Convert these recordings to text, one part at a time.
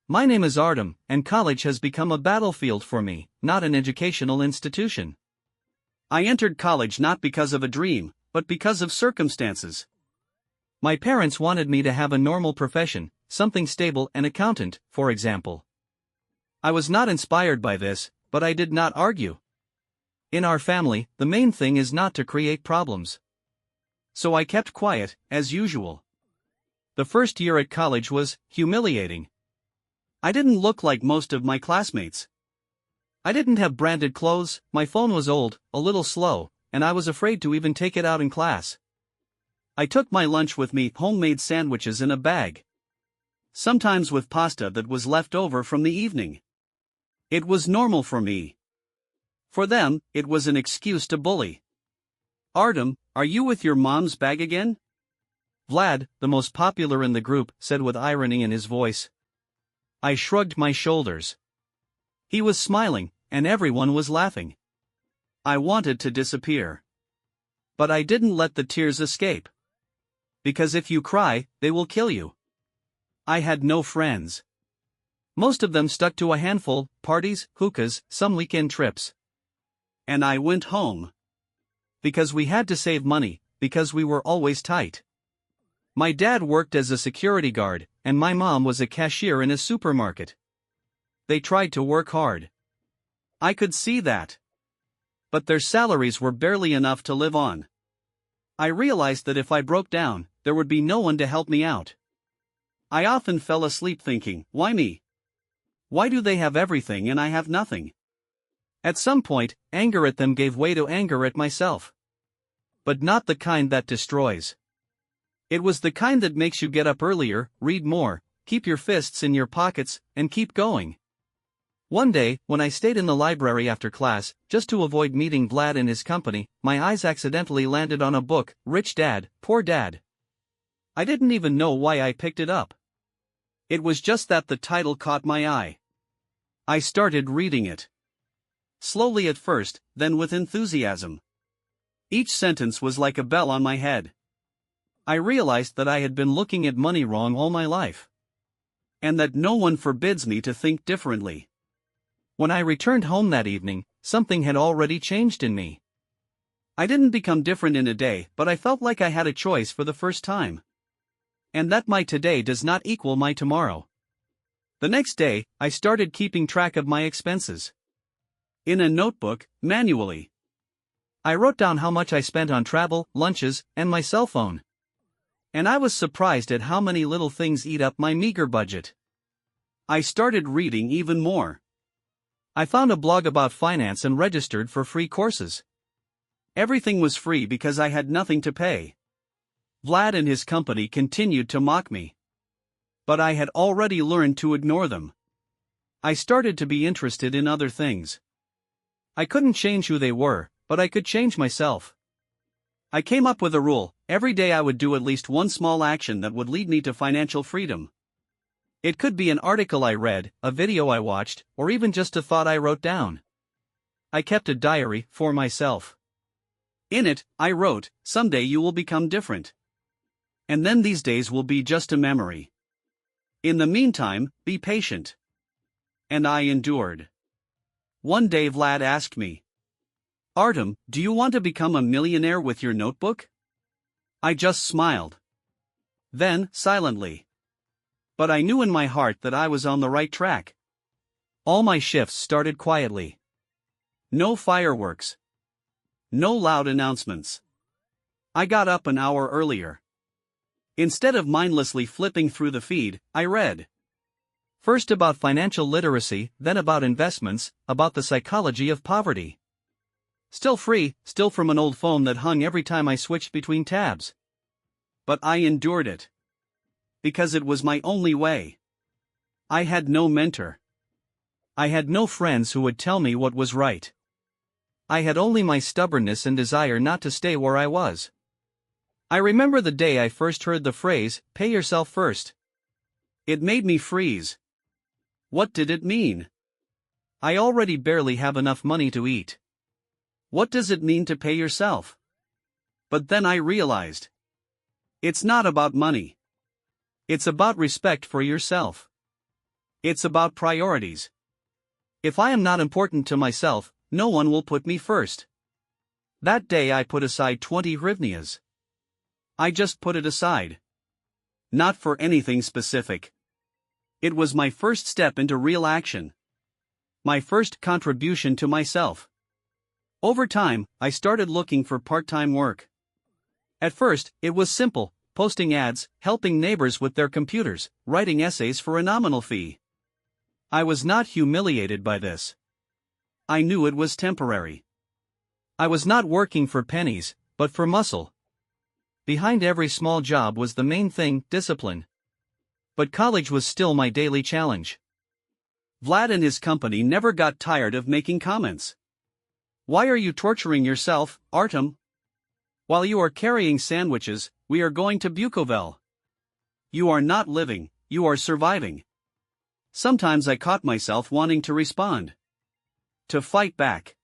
My name is Artem, and college has become a battlefield for me, not an educational institution. I entered college not because of a dream, but because of circumstances. My parents wanted me to have a normal profession, something stable, an accountant, for example. I was not inspired by this, but I did not argue. In our family, the main thing is not to create problems. So I kept quiet, as usual. The first year at college was humiliating. I didn't look like most of my classmates. I didn't have branded clothes, my phone was old, a little slow, and I was afraid to even take it out in class. I took my lunch with me, homemade sandwiches in a bag. Sometimes with pasta that was left over from the evening. It was normal for me. For them, it was an excuse to bully. Artem, are you with your mom's bag again? Vlad, the most popular in the group, said with irony in his voice. I shrugged my shoulders. He was smiling, and everyone was laughing. I wanted to disappear. But I didn't let the tears escape. Because if you cry, they will kill you. I had no friends. Most of them stuck to a handful, parties, hookahs, some weekend trips. And I went home. Because we had to save money, because we were always tight. My dad worked as a security guard, and my mom was a cashier in a supermarket. They tried to work hard. I could see that. But their salaries were barely enough to live on. I realized that if I broke down, there would be no one to help me out. I often fell asleep thinking, why me? Why do they have everything and I have nothing? At some point, anger at them gave way to anger at myself. But not the kind that destroys. It was the kind that makes you get up earlier, read more, keep your fists in your pockets, and keep going. One day, when I stayed in the library after class, just to avoid meeting Vlad and his company, my eyes accidentally landed on a book, Rich Dad, Poor Dad. I didn't even know why I picked it up. It was just that the title caught my eye. I started reading it. Slowly at first, then with enthusiasm. Each sentence was like a bell on my head. I realized that I had been looking at money wrong all my life. And that no one forbids me to think differently. When I returned home that evening, something had already changed in me. I didn't become different in a day, but I felt like I had a choice for the first time. And that my today does not equal my tomorrow. The next day, I started keeping track of my expenses. In a notebook, manually. I wrote down how much I spent on travel, lunches, and my cell phone. And I was surprised at how many little things eat up my meager budget. I started reading even more. I found a blog about finance and registered for free courses. Everything was free because I had nothing to pay. Vlad and his company continued to mock me. But I had already learned to ignore them. I started to be interested in other things. I couldn't change who they were, but I could change myself. I came up with a rule: every day I would do at least one small action that would lead me to financial freedom. It could be an article I read, a video I watched, or even just a thought I wrote down. I kept a diary for myself. In it, I wrote, someday you will become different. And then these days will be just a memory. In the meantime, be patient. And I endured. One day Vlad asked me, Artem, do you want to become a millionaire with your notebook? I just smiled. Then, silently. But I knew in my heart that I was on the right track. All my shifts started quietly. No fireworks. No loud announcements. I got up an hour earlier. Instead of mindlessly flipping through the feed, I read. First about financial literacy, then about investments, about the psychology of poverty. Still free, still from an old phone that hung every time I switched between tabs. But I endured it. Because it was my only way. I had no mentor. I had no friends who would tell me what was right. I had only my stubbornness and desire not to stay where I was. I remember the day I first heard the phrase, pay yourself first. It made me freeze. What did it mean? I already barely have enough money to eat. What does it mean to pay yourself? But then I realized. It's not about money. It's about respect for yourself. It's about priorities. If I am not important to myself, no one will put me first. That day I put aside 20 hryvnias. I just put it aside. Not for anything specific. It was my first step into real action. My first contribution to myself. Over time, I started looking for part-time work. At first, it was simple, posting ads, helping neighbors with their computers, writing essays for a nominal fee. I was not humiliated by this. I knew it was temporary. I was not working for pennies, but for muscle. Behind every small job was the main thing, discipline. But college was still my daily challenge. Vlad and his company never got tired of making comments. Why are you torturing yourself, Artem? While you are carrying sandwiches, we are going to Bukovel. You are not living, you are surviving. Sometimes I caught myself wanting to respond. To fight back.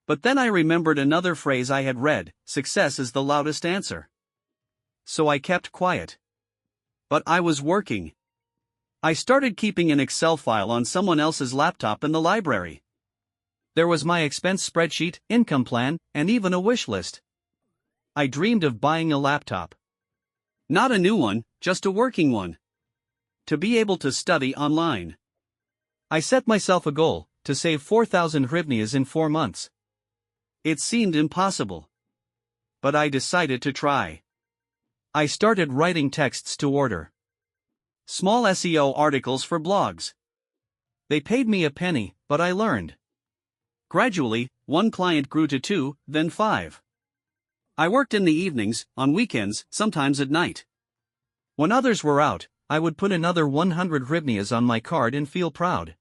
But then I remembered another phrase I had read, success is the loudest answer. So I kept quiet. But I was working. I started keeping an Excel file on someone else's laptop in the library. There was my expense spreadsheet, income plan, and even a wish list. I dreamed of buying a laptop. Not a new one, just a working one. To be able to study online. I set myself a goal, to save 4,000 hryvnias in 4 months. It seemed impossible. But I decided to try. I started writing texts to order. Small SEO articles for blogs. They paid me a penny, but I learned. Gradually, one client grew to 2, then 5. I worked in the evenings, on weekends, sometimes at night. When others were out, I would put another 100 hryvnias on my card and feel proud.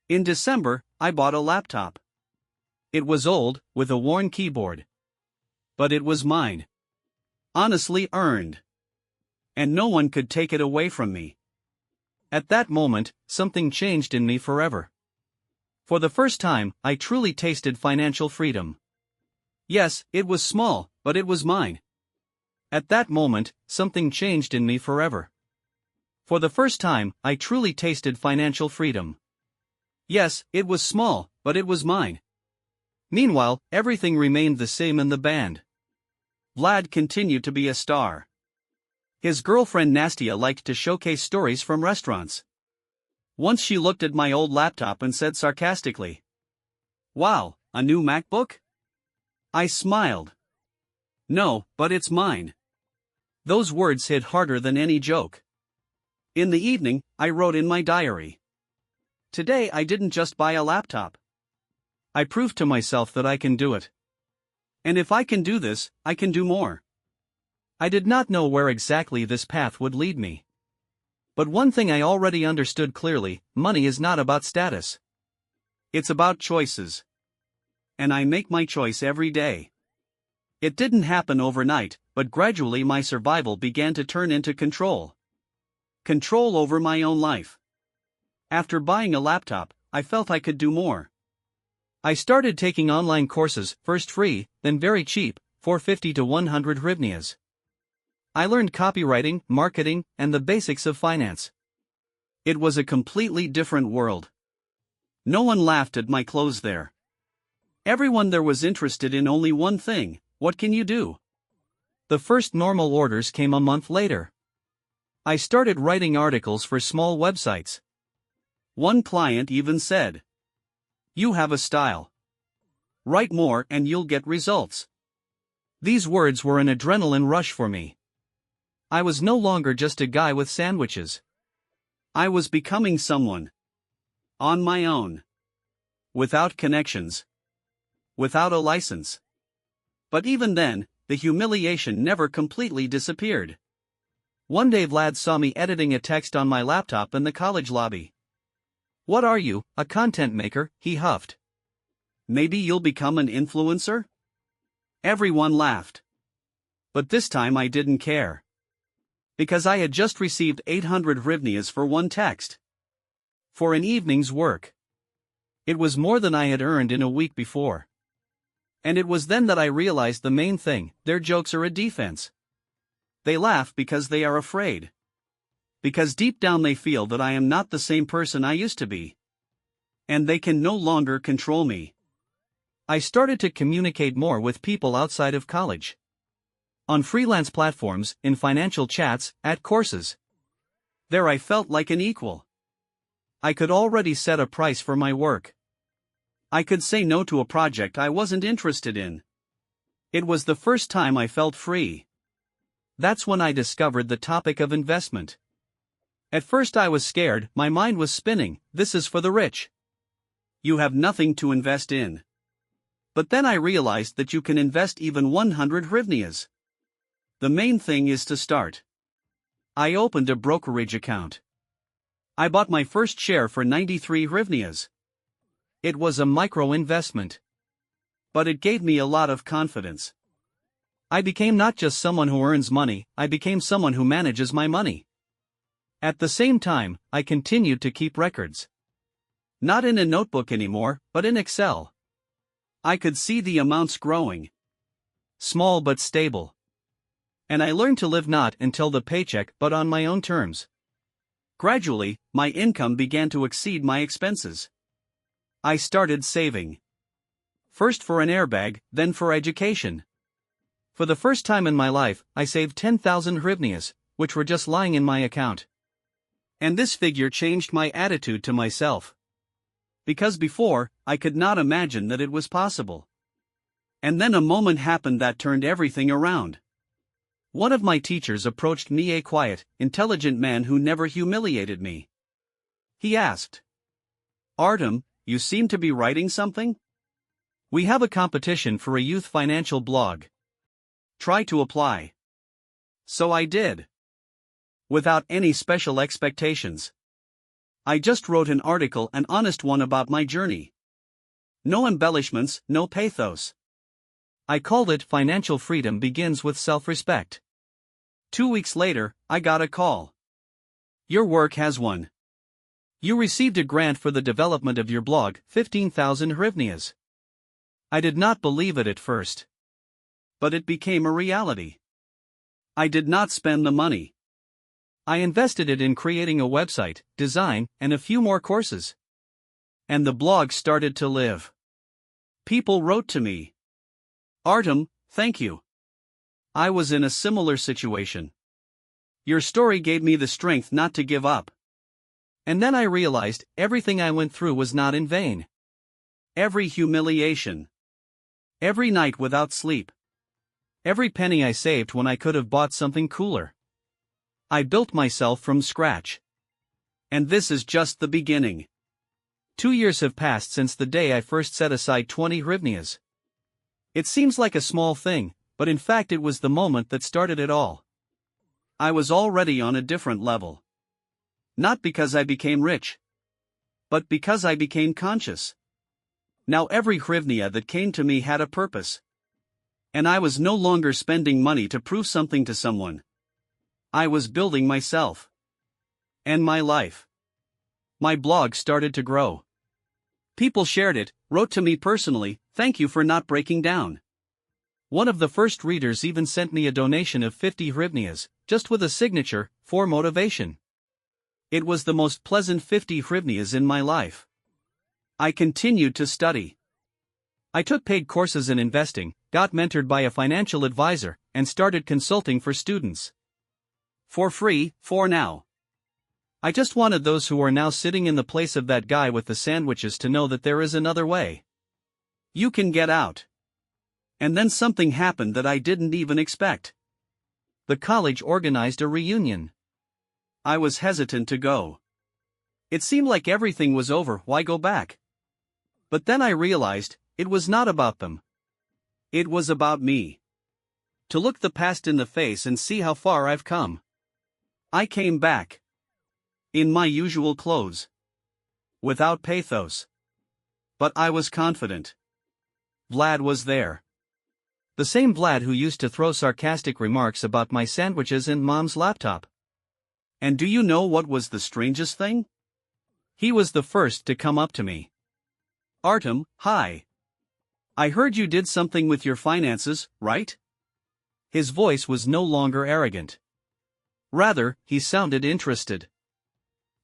In December, I bought a laptop. It was old, with a worn keyboard. But it was mine. Honestly earned. And no one could take it away from me. At that moment, something changed in me forever. For the first time, I truly tasted financial freedom. Yes, it was small, but it was mine. At that moment, something changed in me forever. For the first time, I truly tasted financial freedom. Yes, it was small, but it was mine. Meanwhile, everything remained the same in the band. Vlad continued to be a star. His girlfriend Nastia liked to showcase stories from restaurants. Once she looked at my old laptop and said sarcastically, "Wow, a new MacBook?" I smiled. "No, but it's mine." Those words hit harder than any joke. In the evening, I wrote in my diary. Today I didn't just buy a laptop. I proved to myself that I can do it. And if I can do this, I can do more. I did not know where exactly this path would lead me. But one thing I already understood clearly, money is not about status. It's about choices. And I make my choice every day. It didn't happen overnight, but gradually my survival began to turn into control. Control over my own life. After buying a laptop, I felt I could do more. I started taking online courses, first free, then very cheap, 450 to 100 hryvnias. I learned copywriting, marketing, and the basics of finance. It was a completely different world. No one laughed at my clothes there. Everyone there was interested in only one thing: what can you do? The first normal orders came a month later. I started writing articles for small websites. One client even said, "You have a style. Write more and you'll get results." These words were an adrenaline rush for me. I was no longer just a guy with sandwiches. I was becoming someone. On my own. Without connections. Without a license. But even then, the humiliation never completely disappeared. One day Vlad saw me editing a text on my laptop in the college lobby. "What are you, a content maker?" he huffed. "Maybe you'll become an influencer?" Everyone laughed. But this time I didn't care. Because I had just received 800 hryvnias for one text. For an evening's work. It was more than I had earned in a week before. And it was then that I realized the main thing: their jokes are a defense. They laugh because they are afraid. Because deep down they feel that I am not the same person I used to be. And they can no longer control me. I started to communicate more with people outside of college. On freelance platforms, in financial chats, at courses. There I felt like an equal. I could already set a price for my work. I could say no to a project I wasn't interested in. It was the first time I felt free. That's when I discovered the topic of investment. At first I was scared, my mind was spinning, this is for the rich. You have nothing to invest in. But then I realized that you can invest even 100 hryvnias. The main thing is to start. I opened a brokerage account. I bought my first share for 93 hryvnias. It was a micro investment. But it gave me a lot of confidence. I became not just someone who earns money, I became someone who manages my money. At the same time, I continued to keep records. Not in a notebook anymore, but in Excel. I could see the amounts growing. Small but stable. And I learned to live not until the paycheck but on my own terms. Gradually, my income began to exceed my expenses. I started saving. First for an airbag, then for education. For the first time in my life, I saved 10,000 hryvnias, which were just lying in my account. And this figure changed my attitude to myself. Because before, I could not imagine that it was possible. And then a moment happened that turned everything around. One of my teachers approached me, a quiet, intelligent man who never humiliated me. He asked, "Artem, you seem to be writing something? We have a competition for a youth financial blog. Try to apply." So I did. Without any special expectations. I just wrote an article, an honest one about my journey. No embellishments, no pathos. I called it Financial Freedom Begins with Self-Respect. 2 weeks later, I got a call. Your work has won. You received a grant for the development of your blog, 15,000 hryvnias. I did not believe it at first. But it became a reality. I did not spend the money. I invested it in creating a website, design, and a few more courses. And the blog started to live. People wrote to me. "Artem, thank you. I was in a similar situation. Your story gave me the strength not to give up." And then I realized everything I went through was not in vain. Every humiliation. Every night without sleep. Every penny I saved when I could have bought something cooler. I built myself from scratch. And this is just the beginning. 2 years have passed since the day I first set aside 20 hryvnias. It seems like a small thing, but in fact it was the moment that started it all. I was already on a different level. Not because I became rich, but because I became conscious. Now every hryvnia that came to me had a purpose. And I was no longer spending money to prove something to someone. I was building myself. And my life. My blog started to grow. People shared it, wrote to me personally, "Thank you for not breaking down." One of the first readers even sent me a donation of 50 hryvnias, just with a signature, for motivation. It was the most pleasant 50 hryvnias in my life. I continued to study. I took paid courses in investing, got mentored by a financial advisor, and started consulting for students. For free, for now. I just wanted those who are now sitting in the place of that guy with the sandwiches to know that there is another way. You can get out. And then something happened that I didn't even expect. The college organized a reunion. I was hesitant to go. It seemed like everything was over, why go back? But then I realized, it was not about them. It was about me. To look the past in the face and see how far I've come. I came back. In my usual clothes. Without pathos. But I was confident. Vlad was there. The same Vlad who used to throw sarcastic remarks about my sandwiches and mom's laptop. And do you know what was the strangest thing? He was the first to come up to me. "Artem, hi. I heard you did something with your finances, right?" His voice was no longer arrogant. Rather, he sounded interested.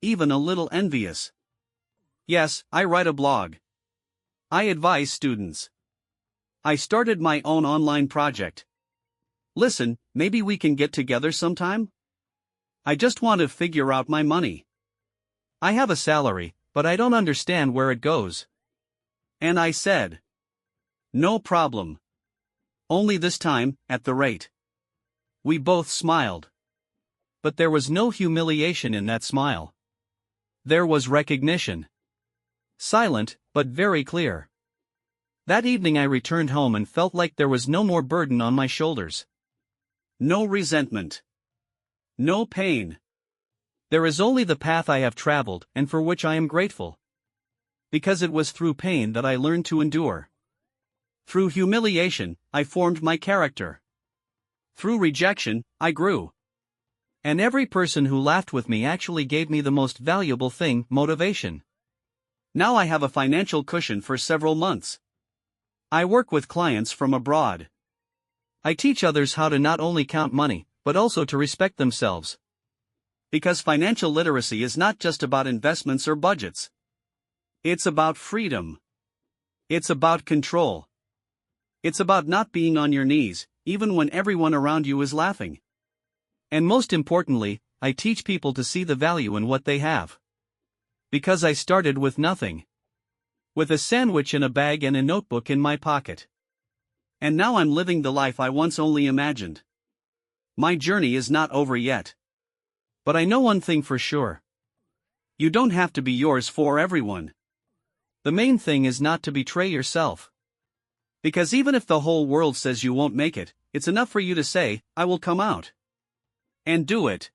Even a little envious. Yes, I write a blog. I advise students. I started my own online project. Listen, maybe we can get together sometime? I just want to figure out my money. I have a salary, but I don't understand where it goes. And I said, no problem. Only this time, at the rate. We both smiled. But there was no humiliation in that smile. There was recognition. Silent, but very clear. That evening I returned home and felt like there was no more burden on my shoulders. No resentment. No pain. There is only the path I have traveled and for which I am grateful. Because it was through pain that I learned to endure. Through humiliation, I formed my character. Through rejection, I grew. And every person who laughed with me actually gave me the most valuable thing, motivation. Now I have a financial cushion for several months. I work with clients from abroad. I teach others how to not only count money, but also to respect themselves. Because financial literacy is not just about investments or budgets. It's about freedom. It's about control. It's about not being on your knees, even when everyone around you is laughing. And most importantly, I teach people to see the value in what they have. Because I started with nothing. With a sandwich in a bag and a notebook in my pocket. And now I'm living the life I once only imagined. My journey is not over yet. But I know one thing for sure. You don't have to be yours for everyone. The main thing is not to betray yourself. Because even if the whole world says you won't make it, it's enough for you to say, I will come out. And do it.